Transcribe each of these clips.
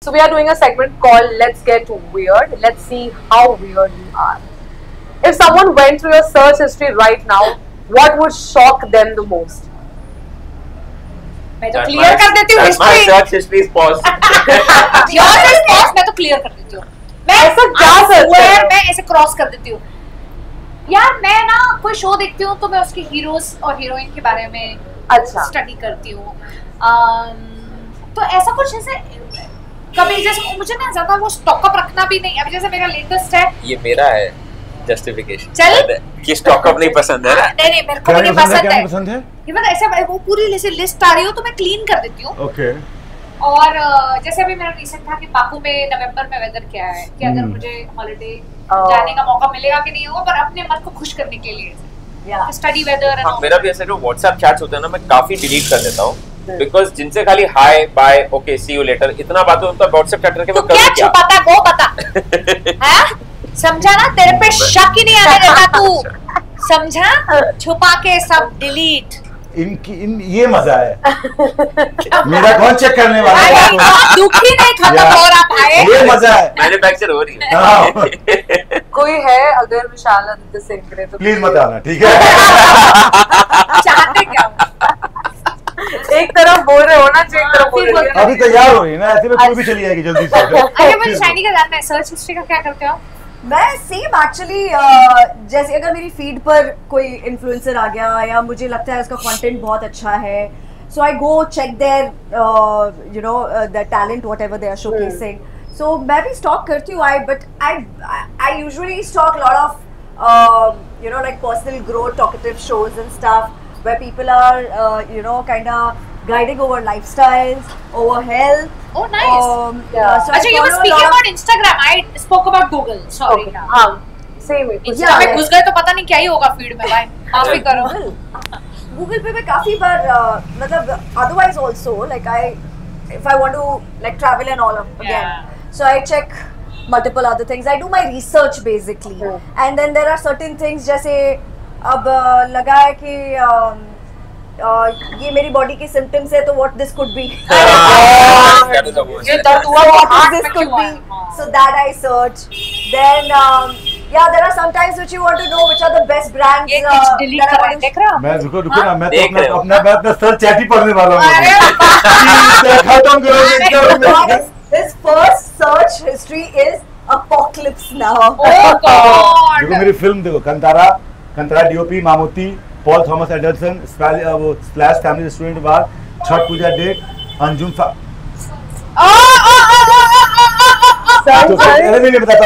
So we are doing a segment called Let's Get Weird. Let's see how weird you are. If someone went through your search history right now, what would shock them the most? मैं तो clear कर देती हूँ history. My search history is paused. Yours is paused, मैं तो clear कर देती हूँ। मैं ऐसा क्या सर्च है? मैं ऐसे क्रॉस कर देती हूँ। यार मैं ना कोई शो देखती हूँ तो मैं उसके हीरोज और हीरोइन के बारे में स्टडी करती हूँ। तो ऐसा कुछ ऐसे कभी जैसे मुझे ना ज्यादा वो स्टॉकअप रखना भी नहीं। अभी जैसे मेरा लेटेस्ट है, ये मेरा है जस्टिफिकेशन। चल कि स्टॉकअप नहीं पसंद है ना? नहीं मेरे को नहीं पसंद है। ये मतलब ऐसे वो पूरी लिस्ट आ रही हो तो मैं क्लीन कर देती हूँ। ओके। और जैसे अभी मेरा रिसेंट था कि पाकू में नवंबर में वेदर क्या है कि अगर मुझे हॉलिडे जाने का मौका मिलेगा कि नहीं होगा, पर अपने मन को खुश करने के लिए स्टडी वेदर। हाँ, मेरा भी ऐसे जो व्हाट्सएप चैट्स होते हैं ना, मैं काफी डिलीट कर देता हूँ बिकॉज़ जिनसे खाली hi bye okay see you later इतना बात हो, उनका व्हाट्सएप चैट करके मैं करूँ क्या? छुपाता है वो बता। हैं? समझा ना, तेरे पे शक ही नहीं आने देता तू, समझा? छुपा के सब डिलीट। ये मजा है। मेरा कौन चेक करने वाला है? दुखी नहीं खत्म हो रहा भाई, ये मजा है। मैन्युफैक्चर हो रही है। कोई है अगर विशाल आदित्य सिंह करे तो प्लीज मत आना, ठीक है? चाहते क्या? एक तरफ बोल रहे हो ना, एक तरफ बोल रहे हो। अभी तैयार हो रही है ना, ऐसे में कोई भी चली जाएगी जल्दी से। अरे मुझे शाइनी का जानना है, सर्च हिस्ट्री का क्या करते हो? मैं सेम एक्चुअली जैसे अगर मेरी फीड पर कोई इन्फ्लुएंसर आ गया या मुझे लगता है उसका कंटेंट बहुत अच्छा है, so I go check there you know the talent whatever they are showcasing. So मैं भी स्टॉक करती हूँ, I usually stock lot of you know like personal growth talkative shows and stuff where people are you know kind of guiding over lifestyles, over health. Oh nice. So अच्छा, you were speaking about Instagram. I spoke about Google. Sorry. हाँ, same है। Instagram में घुस गए तो पता नहीं क्या ही होगा फीड में भाई। माफी करो। Google पे मैं काफी बार मतलब otherwise also like if I want to like travel and all again, so I check multiple other things. I do my research basically, and then there are certain things जैसे अब लगा है कि ये मेरी बॉडी के सिम्टम्स है तो what this could be. ये दर्द हुआ वो what this could be. So that I search. Then yeah, there are sometimes which you want to know which are the best brands. ये डिलीट कर रहे हैं, देख रहे हो? मैं रुको ना, मैं तो अपना सर्च चैट ही पढ़ने वाला हूँ। खत्म करो। His first search history is apocalypse now. Oh God. देखो मेरी फिल्म देखो, Kantara DOP Mammootty, Paul Thomas Anderson, वो splash family restaurant bar, Chhath Puja date, Anjum नहीं बताता।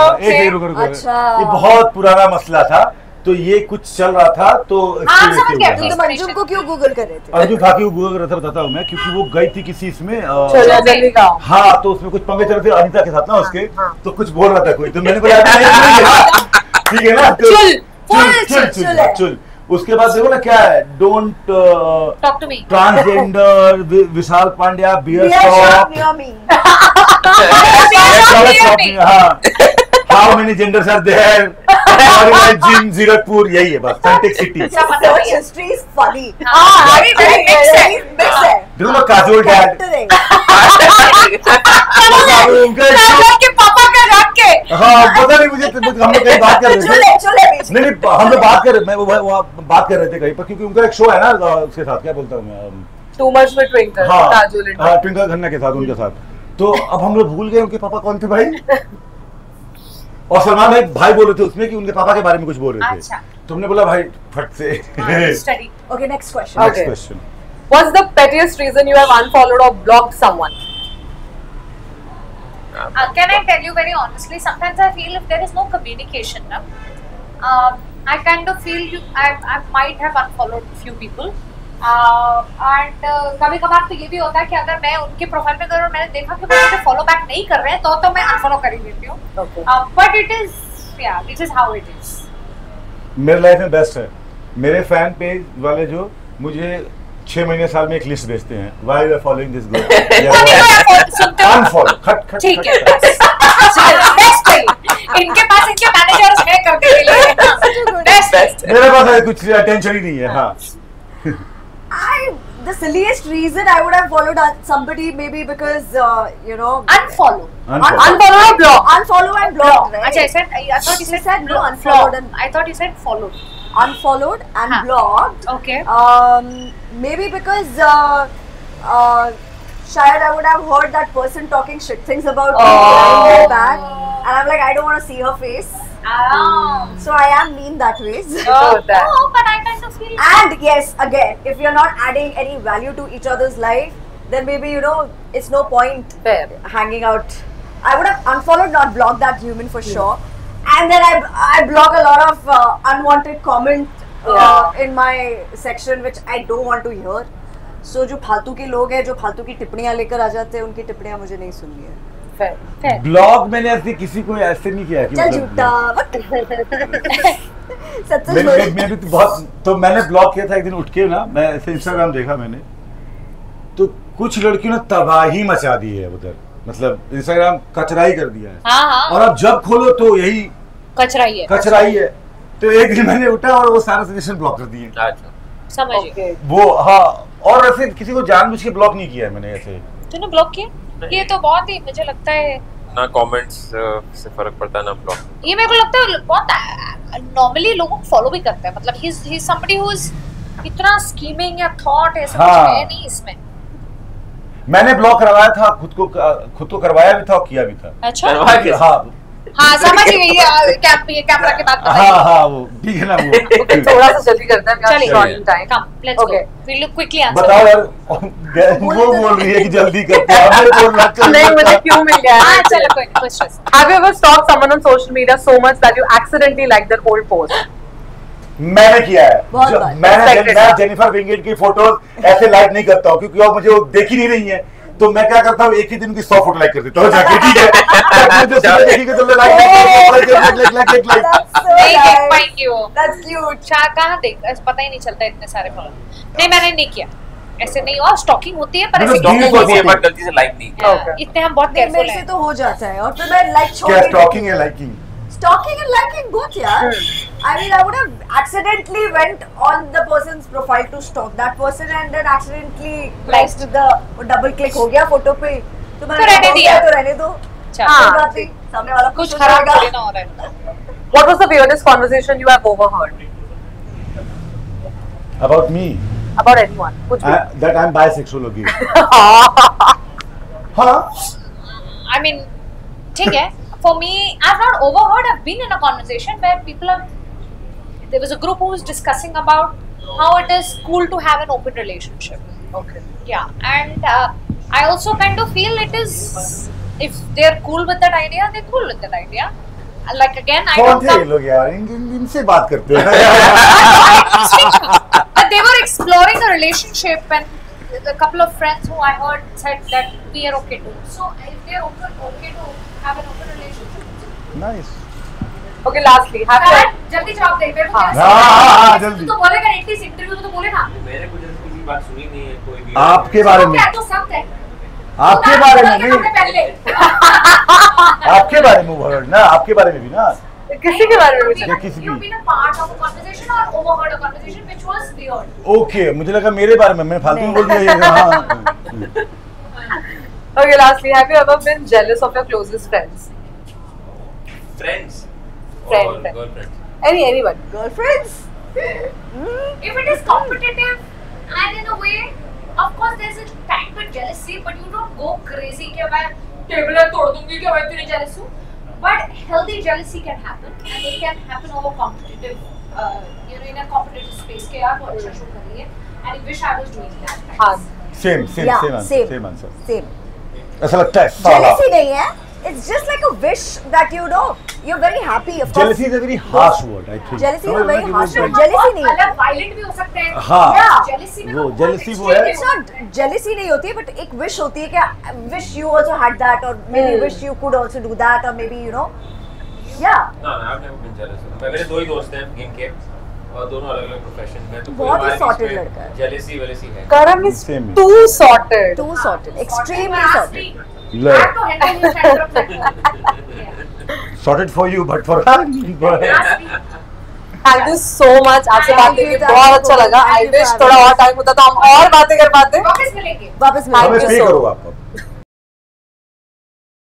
अरे रुको, ये बहुत पुराना मसला था, तो ये कुछ चल रहा था तो अंजुम को क्यों गूगल कर रहे थे? अंजुम फाकी को गूगल कर रहा था, बताता हूँ मैं, क्योंकि वो गई थी किसी इसमें हाँ, तो उसमें कुछ पंगे चल रहे थे अनीता के साथ ना उसके, तो कुछ बोल रहा था कोई, तो मैंने बोला ठीक है ना, चुल। उसके बाद देखो ना क्या है, don't talk to me, transgender, Vishal Pandya, beer shop, how many genders are there, gym Zirakpur, यही है बस, सैंटिक city. Search history is funny. Very mix है। देखो ना काजोल डैड, के पापा का रख के, हाँ पता नहीं मुझे, हम लोग कहीं बात कर रहे थे, नहीं हम लोग बात कर रहे, मैं वो बात कर रहे थे कहीं पर, क्योंकि उनका एक शो है ना उसके साथ, क्या बोलता हूँ मैं, too much with twinkle, Kajol, हाँ ट्विंकल खन्ना के साथ, उनके साथ, तो अब हम लोग भूल गए उनके पापा कौन थे भाई। और सलमान भाई बोल रहे थे उसमें कि उनके पापा के बारे में कुछ बोल रहे थे। अच्छा। तुमने बोला भाई फट से। Study. Okay, next question. What's the pettiest reason you have unfollowed or blocked someone? Can I tell you very honestly? Sometimes I feel if there is no communication, I kind of feel I might have unfollowed few people. And कभी कभार तो ये भी होता है कि अगर मैं उनके प्रोफाइल में करूँ, मैंने देखा कि वो मुझे फॉलो बैक नहीं कर रहे हैं, तो मैं अनफॉलो कर ही देती हूँ। But it is how it is. मेरे लाइफ में बेस्ट है, मेरे फैन पेज वाले जो मुझे 6 महीने साल में एक लिस्ट भेजते हैं, why you are following this girl, unfollow, ठीक है, बेस्ट है, इनके पास इनके मैनेजर्स हैं करने के लिए, बेस्ट। मेरे पास कुछ टेंशन ही नहीं है। हाँ, the silliest reason I would have followed somebody maybe because Unfollow. Unfollow or block? Unfollow and block, right? Actually, I thought you said no, unfollowed and I thought you said followed. unfollowed and blocked. Okay. Maybe because shayad I would have heard that person talking shit things about me behind their back, and I'm like, I don't want to see her face. So I am mean that way. No, but I kind of feel. And yes, again, if you're not adding any value to each other's life, then maybe it's no point hanging out. I would have unfollowed, not blocked that human for sure. And then I block a lot of unwanted comment in my section which I don't want to hear. So जो फालतू के लोग हैं जो फालतू की टिप्पणियां लेकर आ जाते हैं उनकी टिप्पणियां मुझे नहीं सुननी है. ब्लॉग मैंने ऐसे किसी को ऐसे नहीं किया कि चल झूठा मैं भी तो बहुत तो मैंने ब्लॉग किया था एक दिन उठ के ना, मैं ऐसे इंस्टाग्राम देखा मैंने तो कुछ लड़कियों ने तबाही मचा दी है उधर, मतलब इंस्टाग्राम कचरा ही कर दिया है. और अब जब खोलो तो यही कचरा ही है. तो एक दिन मैंने उठा और वो सारा सजेशन ब्लॉक कर दिए. समझ गए वो. हाँ, और ऐसे किसी को जानबूझ के ब्लॉक नहीं किया है मैंने. ऐसे तूने ब्लॉक किया? ये तो बहुत ही मुझे लगता है ना कमेंट्स से फर्क पड़ता है ना ब्लॉक. ये मेरे को लगता है बहुत नॉर्मली लोगों को फॉलो भी करता है, मतलब he is somebody who is इतना स्कीमिंग या थॉट ऐसा कुछ है नहीं इसमें. मैंने ब्लॉक करवाया था खुद को करवाया भी था और किया भी था. अच्छा. हाँ समझ गई. कैमरा के बाद हाँ वो ठीक है ना. वो थोड़ा सा जल्दी करते हैं. चलिए come let's go. We look quickly answer. बताओ यार, वो बोल रही है कि जल्दी करते हैं. नहीं मुझे क्यों मिल गया. हाँ चलो कोई नहीं, कुछ stress. Have you ever stalked someone on social media so much that you accidentally like their old post? मैंने किया है. मैं जेनिफर विंगेट की फोटोज ऐसे लाइक नहीं करता हूँ क्योंकि वो मुझे वो देख ही नहीं रही है. तो मैं क्या करता हूँ, एक ही दिन की 100 फोटो लाइक कर देता हूँ जाके. ठीक है मुझे देखिए तो कहाँ देख पता ही नहीं चलता इतने सारे फॉलो. नहीं मैंने नहीं किया ऐसे नहीं. और स्टॉकिंग होती है पर ऐसे बट गलती से लाइक नहीं. इतने हम बहुत केयरफुल मेरे से तो हो जाता है और फिर मैं लाइक छोड़ क्या स्टॉकिंग है liking. Stalking and liking both, yeah. I mean, I would have accidentally went on the person's profile to stalk that person and then accidentally liked the double click हो गया फोटो पे. तो मैंने रहने दिया. तो रहने दो. सामने वाला कुछ खराब थोड़ी ना हो रहा है. What was the weirdest conversation you have overheard? About me? About anyone? कुछ भी. That I'm bisexual होगी. हाँ. I mean, ठीक है. For me, I've not overheard. I've been in a conversation where people are. There was a group who was discussing about how it is cool to have an open relationship. Okay. Yeah, and I also kind of feel it is. If they're cool with that idea, they're cool with that idea. Like again, I don't. कौन थे लोग यार? इनसे बात करते हैं. But they were exploring a relationship, and a couple of friends who I heard said that we are okay too. So if they're okay to have an open relationship. Nice. Okay, lastly, have जल्दी जवाब दे. हाँ जल्दी. तो बोलेगा at least interview में तो बोले ना. मैंने कुछ ऐसी किसी बात सुनी नहीं है कोई भी. आपके बारे में. तो सब है. आपके बारे में नहीं. पहले. आपके बारे में वर्ड ना, आपके बारे में भी ना. किसी के बारे में या किसी You've been a part of a conversation or overheard a conversation which was weird. Okay, मुझे लगा मेरे बारे में. मैं फालतू बोल दिया ये. हाँ. Okay, lastly, have you ever been jealous of your closest friends? Friends. Friend. Girlfriends. Anyone. Girlfriends? If it is competitive and in a way, of course there's a tiny bit jealousy, but you don't go crazy कि मैं table तोड़ दूंगी कि मैं इतनी jealous हूँ. But healthy jealousy can happen, and it can happen over competitive, in a competitive space. कि यार वो अच्छा शो कर रही है, and I wish I was doing that. हाँ. Same answer. ऐसा लगता है. Jealousy नहीं है. It's just like a wish that you're very happy. Of course. Jealousy is a very harsh word, I think. Jealousy is a very harsh word. Jealousy नहीं है. अलग violent भी हो सकते हैं. हाँ. Jealousy में वो बहुत jealousy वो है. It's not jealousy नहीं होती है, but एक wish होती है कि wish you also had that, or maybe wish you could also do that, or maybe yeah. No, I've never been jealous. मेरे दो ही दोस्त हैं गेम के और दोनों अलग-अलग प्रोफेशन में. तो बहुत ही sorted लड़का है. Jealousy है. Karan is Same. too sorted. Too sorted. Extremely sorted. I have to handle you center of that. Sorted for you, but for her. Thank you so much, आपसे बात करके बहुत अच्छा लगा। आई विश you, थोड़ा और time होता तो हम और बातें कर पाते। वापस मिलेंगे। वापस मिलेंगे। Thank you so करो आप